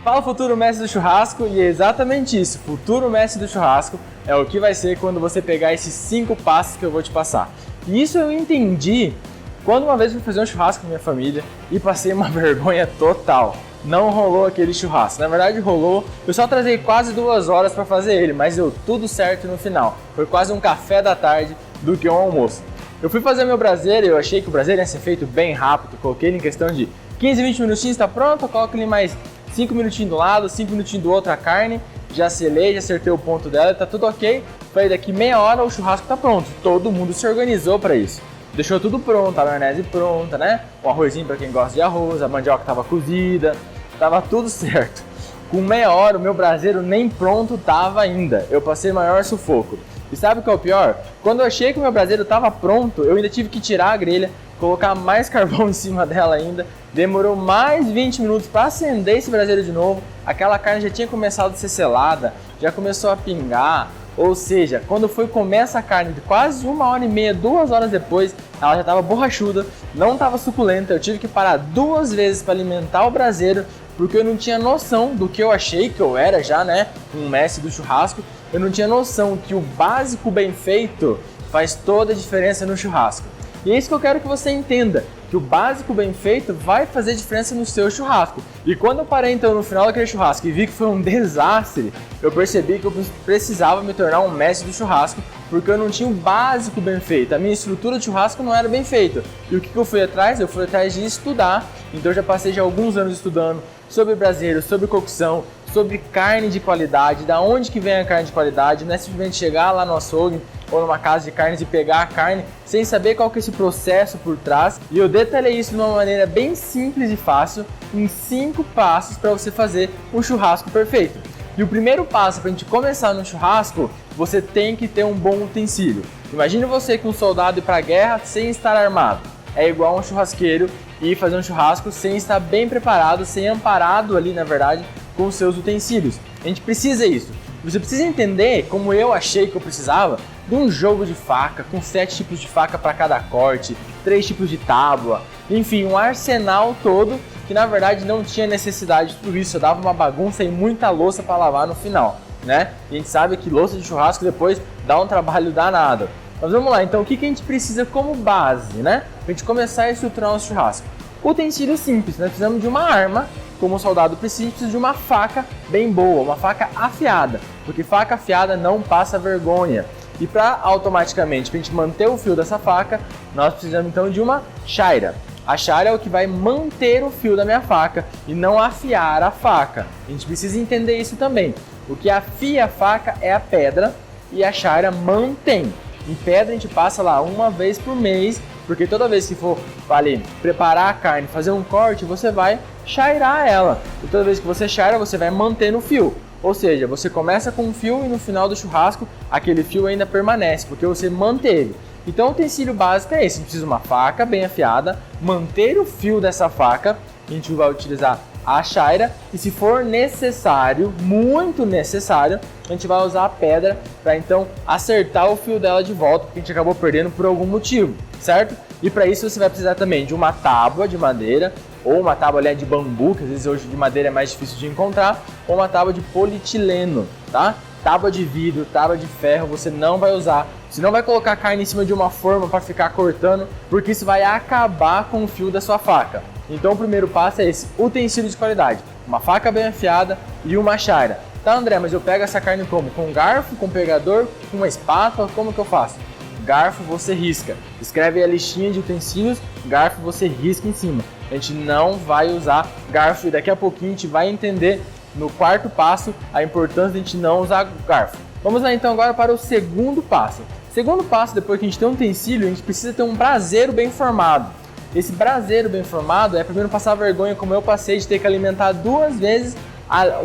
Fala, futuro mestre do churrasco, e é exatamente isso. Futuro mestre do churrasco é o que vai ser quando você pegar esses 5 passos que eu vou te passar. E isso eu entendi quando uma vez eu fui fazer um churrasco com minha família e passei uma vergonha total. Não rolou aquele churrasco. Na verdade rolou, eu só trazei quase 2 horas para fazer ele, mas deu tudo certo no final. Foi quase um café da tarde do que um almoço. Eu fui fazer meu braseiro e eu achei que o braseiro ia ser feito bem rápido. Coloquei ele em questão de 15, 20 minutinhos, está pronto, eu coloco ele mais 5 minutinhos do lado, 5 minutinhos do outro a carne, já selei, já acertei o ponto dela, tá tudo ok. Falei, daqui meia hora o churrasco tá pronto. Todo mundo se organizou para isso. Deixou tudo pronto, a maionese pronta, né? O arrozinho para quem gosta de arroz, a mandioca tava cozida, tava tudo certo. Com meia hora o meu braseiro nem pronto tava ainda. Eu passei maior sufoco. E sabe o que é o pior? Quando eu achei que o meu braseiro tava pronto, eu ainda tive que tirar a grelha, colocar mais carvão em cima dela ainda. Demorou mais 20 minutos para acender esse braseiro de novo. Aquela carne já tinha começado a ser selada, já começou a pingar. Ou seja, quando foi comer essa carne, quase 1h30, 2 horas depois, ela já estava borrachuda, não estava suculenta. Eu tive que parar 2 vezes para alimentar o braseiro, porque eu não tinha noção do que eu achei que eu era já, né? Um mestre do churrasco. Eu não tinha noção que o básico bem feito faz toda a diferença no churrasco. E é isso que eu quero que você entenda, que o básico bem feito vai fazer diferença no seu churrasco. E quando eu parei então no final daquele churrasco e vi que foi um desastre, eu percebi que eu precisava me tornar um mestre do churrasco, porque eu não tinha o básico bem feito, a minha estrutura de churrasco não era bem feita. E o que eu fui atrás? Eu fui atrás de estudar, então eu já passei já alguns anos estudando sobre braseiro, sobre cocção, sobre carne de qualidade, da onde que vem a carne de qualidade, não é simplesmente chegar lá no açougue ou numa casa de carnes e pegar a carne sem saber qual que é esse processo por trás. E eu detalhei isso de uma maneira bem simples e fácil, em 5 passos para você fazer um churrasco perfeito. E o primeiro passo para a gente começar no churrasco, você tem que ter um bom utensílio. Imagine você com um soldado ir para a guerra sem estar armado. É igual um churrasqueiro ir fazer um churrasco sem estar bem preparado, sem amparado ali, na verdade, com os seus utensílios. A gente precisa disso. Você precisa entender, como eu achei que eu precisava, de um jogo de faca, com 7 tipos de faca para cada corte, 3 tipos de tábua, enfim, um arsenal todo que na verdade não tinha necessidade de tudo isso. Eu dava uma bagunça e muita louça para lavar no final, né? E a gente sabe que louça de churrasco depois dá um trabalho danado. Mas vamos lá, então o que a gente precisa como base, né? Para a gente começar a estruturar o nosso churrasco. Utensílio simples, nós precisamos de uma arma, como o soldado precisa de uma faca bem boa, uma faca afiada, porque faca afiada não passa vergonha. E para automaticamente, para a gente manter o fio dessa faca, nós precisamos então de uma chaira. A chaira é o que vai manter o fio da minha faca e não afiar a faca. A gente precisa entender isso também. O que afia a faca é a pedra e a chaira mantém. Em pedra a gente passa lá 1 vez por mês, porque toda vez que for preparar a carne, fazer um corte, você vai chairar ela. E toda vez que você chaira, você vai manter no fio. Ou seja, você começa com um fio e no final do churrasco, aquele fio ainda permanece, porque você manteve. Então o utensílio básico é esse, a gente precisa de uma faca bem afiada, manter o fio dessa faca, a gente vai utilizar a chaira, e se for necessário, muito necessário, a gente vai usar a pedra para então acertar o fio dela de volta, porque a gente acabou perdendo por algum motivo, certo? E para isso você vai precisar também de uma tábua de madeira, ou uma tábua ali de bambu, que às vezes hoje de madeira é mais difícil de encontrar, ou uma tábua de polietileno, tá? Tábua de vidro, tábua de ferro, você não vai usar. Você não vai colocar a carne em cima de uma forma para ficar cortando, porque isso vai acabar com o fio da sua faca. Então o primeiro passo é esse, utensílio de qualidade, uma faca bem afiada e uma chaira. Tá, André, mas eu pego essa carne como? Com garfo, com pegador, com uma espátula, como que eu faço? Garfo você risca, escreve a listinha de utensílios, garfo você risca em cima. A gente não vai usar garfo e daqui a pouquinho a gente vai entender no 4º passo a importância de a gente não usar garfo. Vamos lá então agora para o segundo passo. Segundo passo, depois que a gente tem um utensílio, a gente precisa ter um braseiro bem formado. Esse braseiro bem formado é primeiro passar vergonha, como eu passei, de ter que alimentar 2 vezes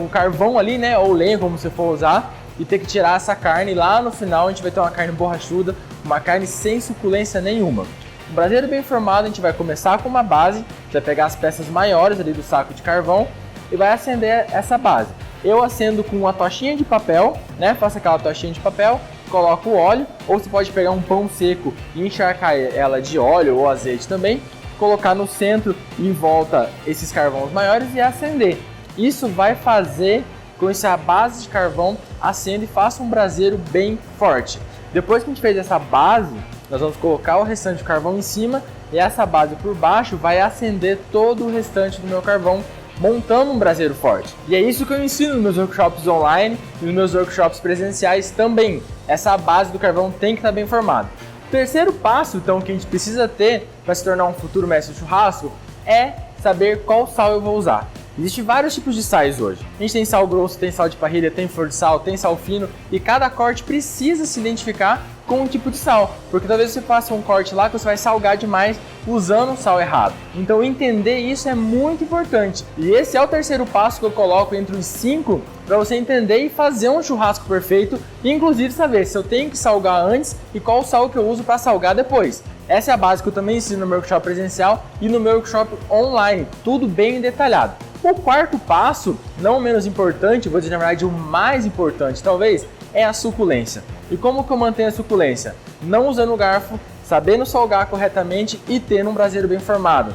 o carvão ali, né, ou lenha, como você for usar, e ter que tirar essa carne, e lá no final a gente vai ter uma carne borrachuda, uma carne sem suculência nenhuma. O braseiro bem formado, a gente vai começar com uma base, a gente vai pegar as peças maiores ali do saco de carvão e vai acender essa base. Eu acendo com uma tochinha de papel, né, faço aquela tochinha de papel, coloco o óleo, ou você pode pegar um pão seco e encharcar ela de óleo ou azeite também, colocar no centro e em volta esses carvões maiores e acender. Isso vai fazer com que a base de carvão acenda e faça um braseiro bem forte. Depois que a gente fez essa base, nós vamos colocar o restante de carvão em cima e essa base por baixo vai acender todo o restante do meu carvão, montando um braseiro forte. E é isso que eu ensino nos meus workshops online e nos meus workshops presenciais também. Essa base do carvão tem que estar bem formada. O terceiro passo, então, que a gente precisa ter para se tornar um futuro mestre de churrasco é saber qual sal eu vou usar. Existem vários tipos de sais hoje. A gente tem sal grosso, tem sal de parrilha, tem flor de sal, tem sal fino e cada corte precisa se identificar com um tipo de sal, porque talvez você faça um corte lá que você vai salgar demais usando o sal errado. Então entender isso é muito importante. E esse é o terceiro passo que eu coloco entre os 5 para você entender e fazer um churrasco perfeito, e inclusive saber se eu tenho que salgar antes e qual sal que eu uso para salgar depois. Essa é a base que eu também ensino no meu workshop presencial e no meu workshop online, tudo bem detalhado. O quarto passo, não menos importante, vou dizer na verdade o mais importante talvez, é a suculência. E como que eu mantenho a suculência? Não usando o garfo, sabendo salgar corretamente e tendo um braseiro bem formado.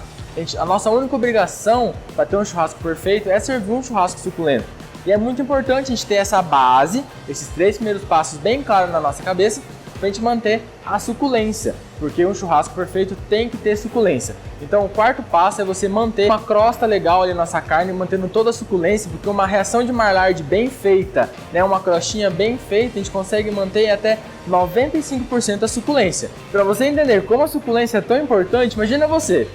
A nossa única obrigação para ter um churrasco perfeito é servir um churrasco suculento. E é muito importante a gente ter essa base, esses 3 primeiros passos bem claros na nossa cabeça, para a gente manter a suculência, porque um churrasco perfeito tem que ter suculência. Então o quarto passo é você manter uma crosta legal ali na nossa carne, mantendo toda a suculência, porque uma reação de Maillard bem feita, né, uma crostinha bem feita, a gente consegue manter até 95% a suculência. Para você entender como a suculência é tão importante, imagina você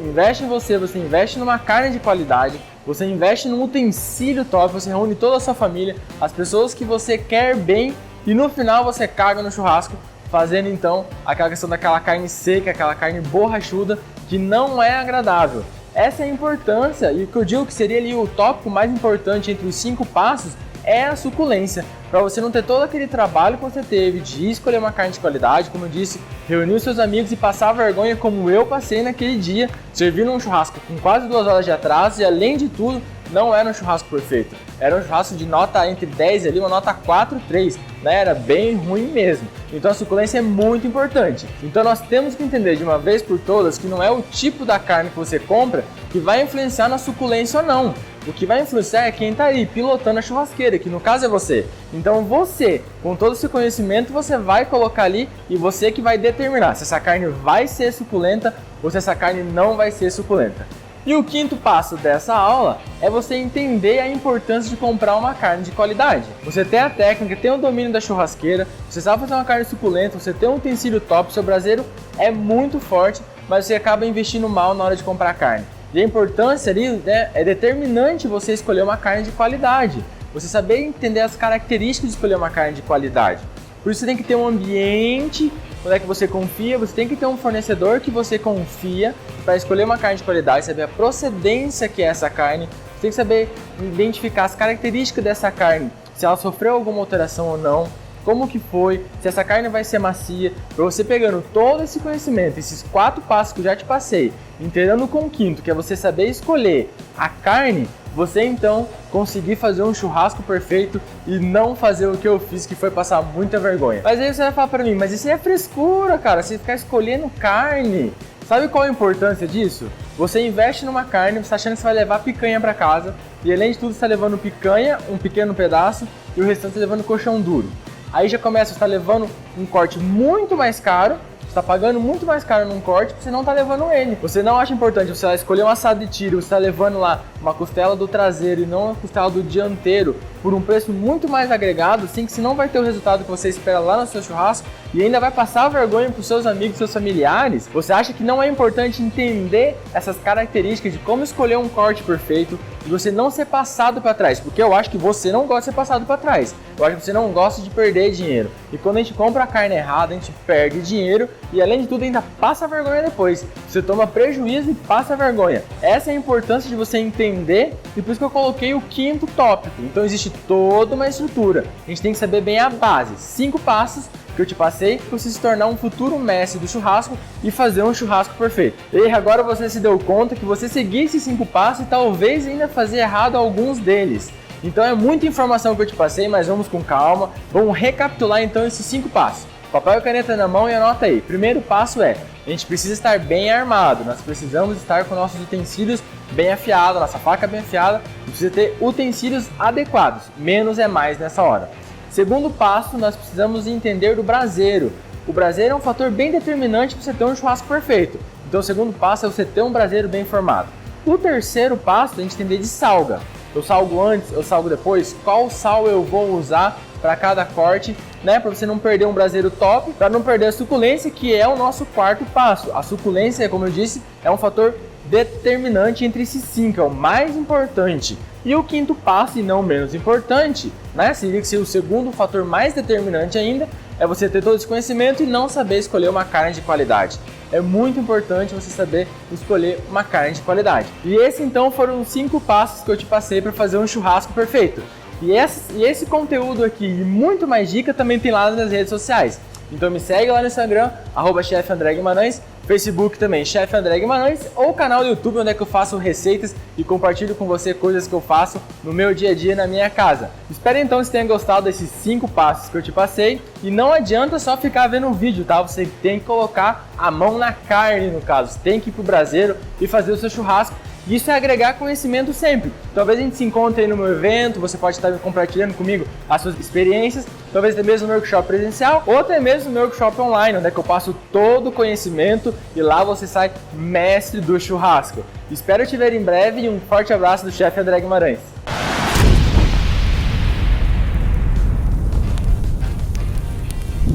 investe em você investe numa carne de qualidade, você investe num utensílio top, você reúne toda a sua família, as pessoas que você quer bem, e no final você caga no churrasco, fazendo então aquela questão daquela carne seca, aquela carne borrachuda, que não é agradável. Essa é a importância, e o que eu digo que seria ali o tópico mais importante entre os 5 passos é a suculência, para você não ter todo aquele trabalho que você teve de escolher uma carne de qualidade, como eu disse, reunir os seus amigos e passar vergonha como eu passei naquele dia, servindo um churrasco com quase 2 horas de atraso e além de tudo, não era um churrasco perfeito, era um churrasco de nota entre 10 ali, uma nota 4, 3, né? Era bem ruim mesmo. Então a suculência é muito importante. Então nós temos que entender de uma vez por todas que não é o tipo da carne que você compra que vai influenciar na suculência ou não. O que vai influenciar é quem está aí pilotando a churrasqueira, que no caso é você. Então você, com todo esse conhecimento, você vai colocar ali e você que vai determinar se essa carne vai ser suculenta ou se essa carne não vai ser suculenta. E o quinto passo dessa aula é você entender a importância de comprar uma carne de qualidade. Você tem a técnica, tem o domínio da churrasqueira, você sabe fazer uma carne suculenta, você tem um utensílio top, seu braseiro é muito forte, mas você acaba investindo mal na hora de comprar carne. E a importância ali, né, é determinante você escolher uma carne de qualidade. Você saber entender as características de escolher uma carne de qualidade. Por isso você tem que ter um ambiente onde é que você confia, você tem que ter um fornecedor que você confia para escolher uma carne de qualidade, saber a procedência que é essa carne, você tem que saber identificar as características dessa carne, se ela sofreu alguma alteração ou não, como que foi, se essa carne vai ser macia, para você pegando todo esse conhecimento, esses 4 passos que eu já te passei, integrando com o quinto, que é você saber escolher a carne, você então conseguir fazer um churrasco perfeito e não fazer o que eu fiz, que foi passar muita vergonha. Mas aí você vai falar pra mim, mas isso é frescura, cara, você ficar escolhendo carne. Sabe qual a importância disso? Você investe numa carne, você está achando que você vai levar picanha para casa, e além de tudo você está levando picanha, um pequeno pedaço, e o restante você está levando colchão duro. Aí já começa, você está levando um corte muito mais caro, você está pagando muito mais caro num corte, porque você não está levando ele. Você não acha importante você lá escolher um assado de tiro, você está levando lá uma costela do traseiro e não uma costela do dianteiro por um preço muito mais agregado, assim que você não vai ter o resultado que você espera lá no seu churrasco e ainda vai passar vergonha para os seus amigos, seus familiares. Você acha que não é importante entender essas características de como escolher um corte perfeito e você não ser passado para trás, porque eu acho que você não gosta de ser passado para trás. Eu acho que você não gosta de perder dinheiro. E quando a gente compra a carne errada, a gente perde dinheiro e além de tudo ainda passa vergonha depois. Você toma prejuízo e passa vergonha. Essa é a importância de você entender e por isso que eu coloquei o quinto tópico. Então existe toda uma estrutura. A gente tem que saber bem a base. 5 passos que eu te passei para você se tornar um futuro mestre do churrasco e fazer um churrasco perfeito. E agora você se deu conta que você seguir esses 5 passos e talvez ainda fazer errado alguns deles. Então é muita informação que eu te passei, mas vamos com calma. Vamos recapitular então esses 5 passos. Papel e caneta na mão e anota aí. Primeiro passo é, a gente precisa estar bem armado, nós precisamos estar com nossos utensílios bem afiados, nossa faca bem afiada, e precisa ter utensílios adequados, menos é mais nessa hora. Segundo passo, nós precisamos entender do braseiro. O braseiro é um fator bem determinante para você ter um churrasco perfeito. Então o segundo passo é você ter um braseiro bem formado. O terceiro passo é a gente entender de salga. Eu salgo antes, eu salgo depois, qual sal eu vou usar para cada corte, né? Para você não perder um braseiro top, para não perder a suculência, que é o nosso quarto passo. A suculência, como eu disse, é um fator determinante entre esses 5, é o mais importante. E o quinto passo, e não menos importante, né? Seria que o segundo fator mais determinante ainda é você ter todo esse conhecimento e não saber escolher uma carne de qualidade. É muito importante você saber escolher uma carne de qualidade. E esse então foram os 5 passos que eu te passei para fazer um churrasco perfeito. E esse conteúdo aqui e muito mais dica também tem lá nas redes sociais. Então me segue lá no Instagram, @Chef André Guimarães, Facebook também, Chef André Guimarães, ou o canal do YouTube onde é que eu faço receitas e compartilho com você coisas que eu faço no meu dia a dia na minha casa. Espero então que você tenha gostado desses 5 passos que eu te passei e não adianta só ficar vendo o vídeo, tá? Você tem que colocar a mão na carne no caso, você tem que ir pro braseiro e fazer o seu churrasco. Isso é agregar conhecimento sempre. Talvez a gente se encontre aí no meu evento, você pode estar compartilhando comigo as suas experiências, talvez até mesmo no workshop presencial, ou até mesmo no workshop online, onde é que eu passo todo o conhecimento e lá você sai mestre do churrasco. Espero te ver em breve e um forte abraço do Chef André Guimarães.